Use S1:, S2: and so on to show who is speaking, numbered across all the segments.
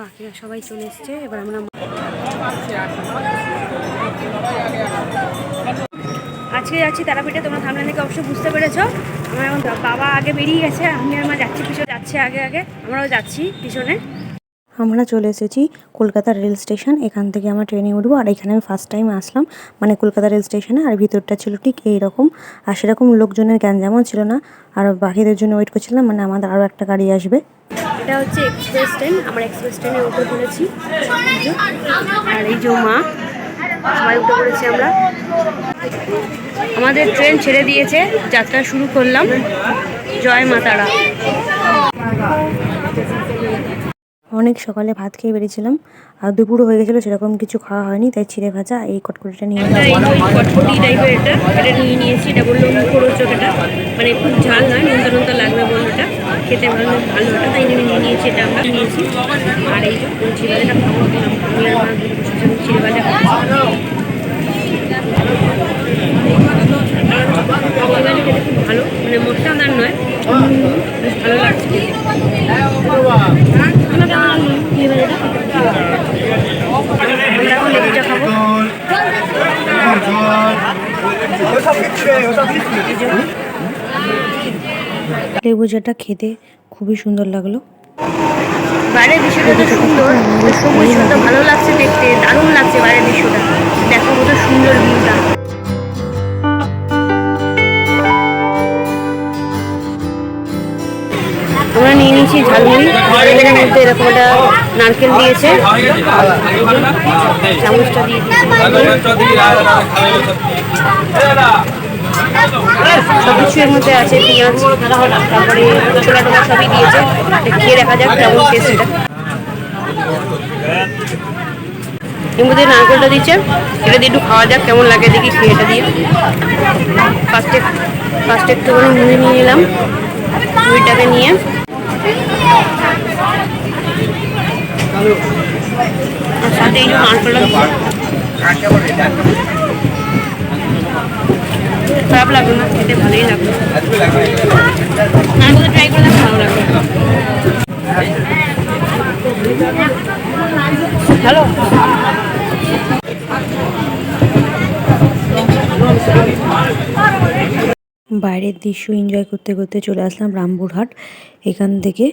S1: বাকিরা সবাই চলে এসছে। এবার আমরা আজকে যাচ্ছি তারাপীঠে। তোমরা থামলে থেকে অবশ্যই বুঝতে পেরেছ। আমার এখন বাবা আগে বেরিয়ে গেছে, আমি আর মা যাচ্ছি পিছনে, যাচ্ছে আগে আগে, আমরাও যাচ্ছি পিছনে। আমরা চলে এসেছি কলকাতার রেল স্টেশন। এখান থেকে আমরা ট্রেনে উঠবো। আর এখানে আমি ফার্স্ট টাইম আসলাম, মানে কলকাতা রেল স্টেশনে। আর ভিতরটা ছিল ঠিক এইরকম, আর সেরকম লোকজনের গ্যাঞ্জামও ছিল না। আর বাকিদের জন্য ওয়েট করছিলাম, মানে আমাদের আরও একটা গাড়ি আসবে। এটা হচ্ছে এক্সপ্রেস ট্রেন। আমরা এক্সপ্রেস ট্রেনে উঠে পড়েছি। আর এই যে মা সবাই উঠে পড়েছি আমরা। আমাদের ট্রেন ছেড়ে দিয়েছে, যাত্রা শুরু করলাম। জয় মা তারা। অনেক সকালে ভাত খেয়ে বেরিয়েছিলাম, আর দুপুরও হয়ে গেছিলো, সেরকম কিছু খাওয়া হয়নি, তাই চিড়ে ভাজা এই কটকটিটা নিয়ে কটকটি টাইপের এটা নিয়ে নিয়েছি। এটা বললো মুখরোচক, এটা মানে খুব ঝাল নয়, নোনতা নোনতা লাগবে বললো, এটা খেতে ভালো ভালো ওটা, তাই নিয়ে নিয়েছি। এটা আমরা নিয়েছি। আর এই যে চিড়ে ভাজাটা খাবো, চিড়ে ভাজা খেতে খুব ভালো, মানে মশলাদার নয়, বেশ ভালো লাগছে খেতে। আমরা এখন লেবুটা খাবো। লেবু চাটা খেতে খুবই সুন্দর লাগলো। বাইরের দৃশ্যটা তো সুন্দর, সবুজ সুন্দর, ভালো লাগছে দেখতে, দারুণ লাগছে বাইরের দৃশ্যটা। দেখো কত সুন্দর ভিউটা। আমরা নিয়ে নিয়েছি ঝালমুড়ি। ঝালমুড়ির মধ্যে এরকম একটা নারকেল দিয়েছে, চামচটা দিয়ে সব কিছু এর মধ্যে আছে, পেঁয়াজ, তারপরে ছোলা টোলা সবই দিয়েছে। খেয়ে দেখা যাক কেমন টেস্টটা। এর মধ্যে নারকেলটা দিচ্ছে, এটা দিয়ে একটু খাওয়া যাক কেমন লাগে, দেখি খেয়ে এটা দিয়ে। ফার্স্টে একটুখানি মুড়ি নিয়ে নিলাম, মুড়িটাকে নিয়ে সাথে এই যে নারকেলটা খারাপ লাগলো না, খেতে ভালোই লাগলো। নারকেলটা ট্রাই করলে ভালো লাগলো, ভালো। বাইরের দৃশ্য এনজয় করতে করতে চলে আসলাম রামপুরহাট। এখান থেকে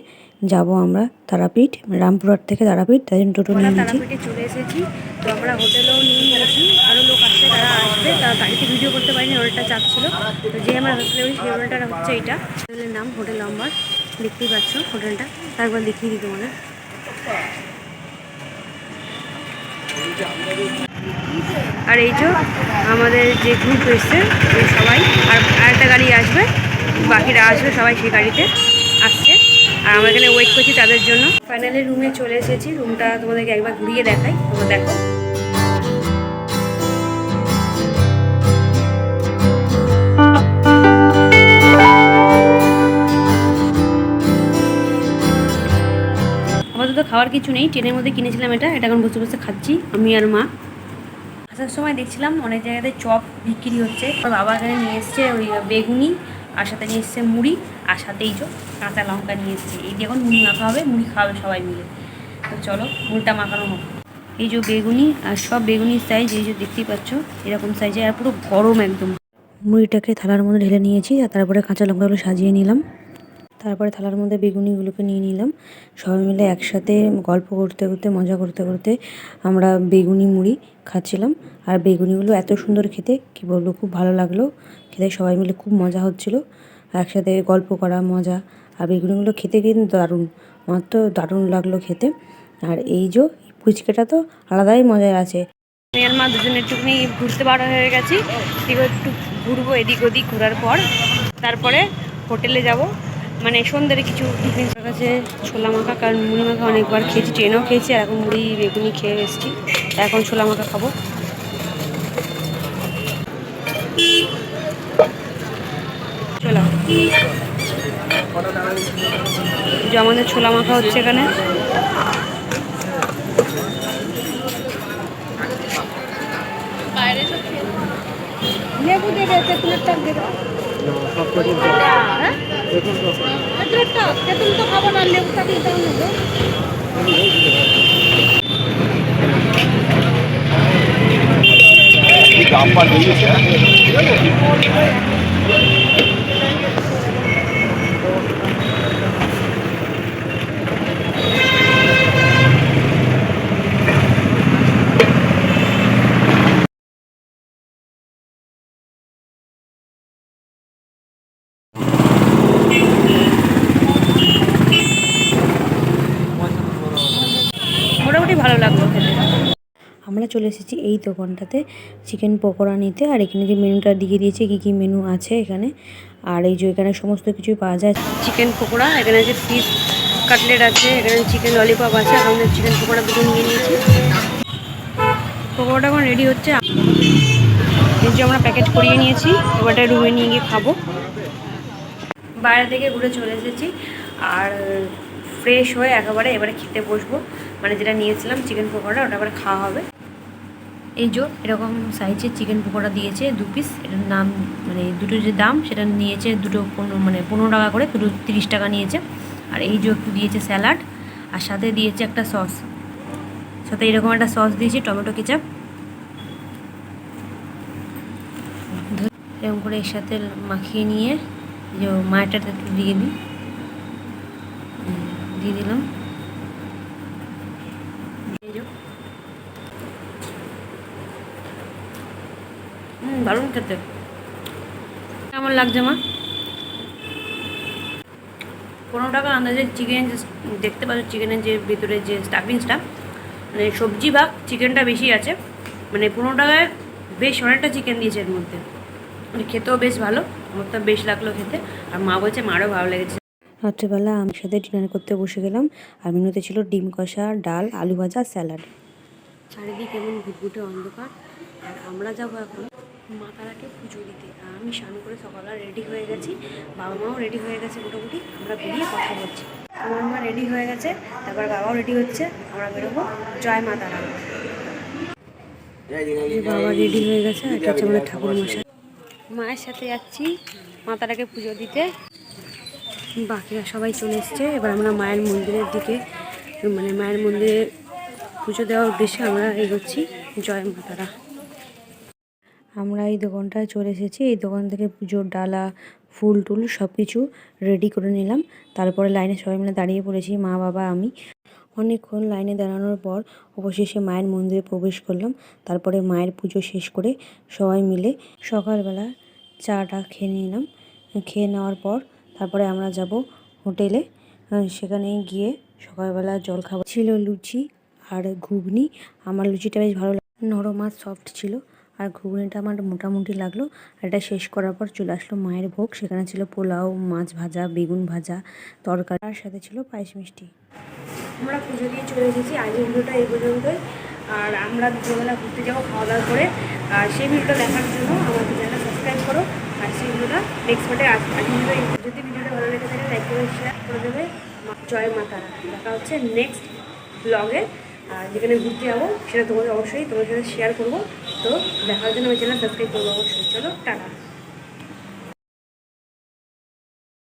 S1: যাব আমরা তারাপীঠ, রামপুরহাট থেকে তারাপীঠ, তাই জন্য টোটো নিয়ে নিয়েছি। তারাপীঠে চলে এসেছি, তো আমরা হোটেলেও নিয়ে নিয়েছি। আরও লোক আসছে, তারা আসবে, তারা গাড়িতে ভিডিও করতে পারিনি, হোটেলটা চাপ ছিল। তো যে আমরা হোটেলে ওই সেই হোটেলটা হচ্ছে এইটা, হোটেলের নাম হোটেল নাম্বার, দেখতেই পাচ্ছ হোটেলটা। তারপর দেখিয়ে দিই তোমাদের। আর এই যে আমাদের যে গ্রুপ এসছে সবাই, আর আরেকটা গাড়ি আসবে, বাকিরা আসবে সবাই সেই গাড়িতে আসছে। আর আমরা এখানে ওয়েট করছি তাদের জন্য। ফাইনালি রুমে চলে এসেছি। রুমটা তোমাদেরকে একবার ঘুরিয়ে দেখাই, তোমরা দেখো। আপাতত খাওয়ার কিছু নেই, ট্রেনের মধ্যে কিনেছিলাম এটা এখন বসে বসে খাচ্ছি আমি আর মা। আসার সময় দেখছিলাম অনেক জায়গাতে চপ বিক্রি হচ্ছে। বাবা এখানে নিয়ে এসছে ওই বেগুনি, আর সাথে নিয়ে এসছে মুড়ি, আর সাথে এই যে কাঁচা লঙ্কা নিয়ে এসছে। এই দিয়ে এখন মুড়ি মাখা হবে, মুড়ি খাওয়াবে সবাই মিলে। তো চলো মুড়িটা মাখানো হোক। এই যে বেগুনি, আর সব বেগুনির সাইজ এই যে দেখতেই পাচ্ছ এরকম সাইজে, আর পুরো গরম একদম। মুড়িটাকে থালার মধ্যে ঢেলে নিয়েছি, আর তারপরে কাঁচা লঙ্কাগুলো সাজিয়ে নিলাম। তারপরে থালার মধ্যে বেগুনিগুলোকে নিয়ে নিলাম। সবাই মিলে একসাথে গল্প করতে করতে, মজা করতে করতে আমরা বেগুনি মুড়ি খাচ্ছিলাম। আর বেগুনিগুলো এত সুন্দর খেতে, কী বলবো, খুব ভালো লাগলো খেতে। সবাই মিলে খুব মজা হচ্ছিলো, একসাথে গল্প করা মজা। আর বেগুনিগুলো খেতে কিন্তু দারুণ, আমার তো দারুণ লাগলো খেতে। আর এই যে ফুচকাটা তো আলাদাই মজার আছে। আমি আর মা দুজনে একটুখানি ঘুরতে বার হয়ে গেছি, একটু ঘুরবো এদিক ওদিক। ঘোরার পর তারপরে হোটেলে যাব, মানে সন্ধ্যের কিছু টিফিন কাছে ছোলা মাখা, কারণ মুড়ি মাখা অনেকবার খেয়েছি, ট্রেনেও খেয়েছি, আর এখন মুড়ি বেগুনি খেয়ে এসেছি, এখন ছোলা মাখা খাবো। চলো, যে আমাদের ছোলা মাখা হচ্ছে এখানে। লেবু দেবে, তেঁতুলের টক দেবে। তেঁতুল তো খাবো না, লেবু থাকলে তাও নেবো। মোটামুটি ভালো লাগলো খেতে। আমরা চলে এসেছি এই দোকানটাতে চিকেন পকোড়া নিতে। আর এখানে যে মেনুটা দিয়ে দিয়েছে কী কী মেনু আছে এখানে। আর এই যে এখানে সমস্ত কিছুই পাওয়া যায়। চিকেন পকোড়া, এখানে যে ফিশ কাটলেট আছে, এখানে চিকেন ললিপপ আছে। আর আমাদের চিকেন পকোড়া দুটো নিয়ে নিয়েছি। পকোড়াটা এখন রেডি হচ্ছে। এই যে আমরা প্যাকেট করিয়ে নিয়েছি, এবারটা রুমে নিয়ে গিয়ে খাবো। বাইরে থেকে ঘুরে চলে এসেছি আর ফ্রেশ হয়ে একেবারে এবারে খেতে বসবো। মানে যেটা নিয়েছিলাম চিকেন পকোড়া, ওটা এবারে খাওয়া হবে। এই যে এরকম সাইজের চিকেন পকোড়া দিয়েছে 2 পিস। এটার নাম মানে দুটো যে দাম সেটা নিয়েছে দুটো 15 টাকা করে, দুটো 30 টাকা নিয়েছে। আর এই যে একটু দিয়েছে স্যালাড, আর সাথে দিয়েছে একটা সস, সাথে এরকম একটা সস দিয়েছে টমেটো কেচাপ। এরকম করে এর সাথে মাখিয়ে নিয়ে যে মায়াটাতে একটু দিয়ে দিলাম। দারুণ খেতে। কেমন লাগছে মা? 15 টাকা আন্দাজে চিকেন দেখতে পাচ্ছ। চিকেনের যে ভিতরে যে স্টাফিংসটা, মানে সবজি ভাগ চিকেনটা বেশি আছে। মানে 15 টাকায় বেশ অনেকটা চিকেন দিয়েছে এর মধ্যে। মানে খেতেও বেশ ভালো, আমার তো বেশ লাগলো খেতে। আর মা বলছে মারও ভালো লেগেছে। রাত্রেবেলা আমার সাথে ডিনার করতে বসে গেলাম। আর মেনুতে ছিল ডিম কষা, ডাল, আলু ভাজা, স্যালাড। চারিদিকে এমন ঘুটঘুটে অন্ধকার। আর আমরা যাবো এখন মা তারাকে পুজো দিতে। আর আমি স্নান করে সকালবেলা রেডি হয়ে গেছি, বাবা মাও রেডি হয়ে গেছে মোটামুটি। আমরা বেরিয়ে কথা বলছি। আমার মা রেডি হয়ে গেছে, তারপর বাবাও রেডি হচ্ছে। আমরা বেরোবো। জয় মা তারা। বাবা রেডি হয়ে গেছে, আর এটা হচ্ছে আমাদের ঠাকুর মশাই। মায়ের সাথে যাচ্ছি মা তারাকে পুজো দিতে। বাকিরা সবাই চলে এসছে। এবার আমরা মায়ের মন্দিরের দিকে, মানে মায়ের মন্দিরে পুজো দেওয়ার উদ্দেশ্যে আমরা এগোচ্ছি। জয় মা তারা। আমরা এই দোকানটায় চলে এসেছি। এই দোকান থেকে পুজোর ডালা, ফুল টুল সব কিছু রেডি করে নিলাম। তারপরে লাইনে সবাই মিলে দাঁড়িয়ে পড়েছি, মা, বাবা, আমি। অনেকক্ষণ লাইনে দাঁড়ানোর পর অবশেষে মায়ের মন্দিরে প্রবেশ করলাম। তারপরে মায়ের পুজো শেষ করে সবাই মিলে সকালবেলা চাটা খেয়ে নিলাম। খেয়ে নেওয়ার পর তারপরে আমরা যাব হোটেলে। সেখানে গিয়ে সকালবেলা জলখাবার ছিল লুচি আর ঘুগনি। আমার লুচিটা বেশ ভালো নরম আর সফট ছিল, আর ঘুগনিটা আমার মোটামুটি লাগলো। আর এটা শেষ করার পর চলে আসলো মায়ের ভোগ। সেখানে ছিল পোলাও, মাছ ভাজা, বেগুন ভাজা, তরকারি, আর সাথে ছিল পায়েস মিষ্টি। আমরা পুজো দিয়ে চলে এসেছি। আজকের ভিডিওটা এই পর্যন্তই। আর আমরা দুপুরবেলা ঘুরতে যাবো খাওয়া দাওয়া করে। আর সেই ভিডিওটা দেখার জন্য আমাদের চ্যানেলটা সাবস্ক্রাইব করো। আর সেই ভিডিওটা নেক্সট পার্টে যদি ভিডিওটা ভালো লেগে থাকে লাইক করে শেয়ার করে দেবে। জয় মা তারা। দেখা হচ্ছে নেক্সট ব্লগে। আর যেখানে ঘুরতে যাবো সেটা তোমাদের অবশ্যই তোমার সাথে শেয়ার করবো। তো দেখার জন্য আমি চ্যানেল সাবস্ক্রাইব করবো অবশ্যই। চলো টাটা।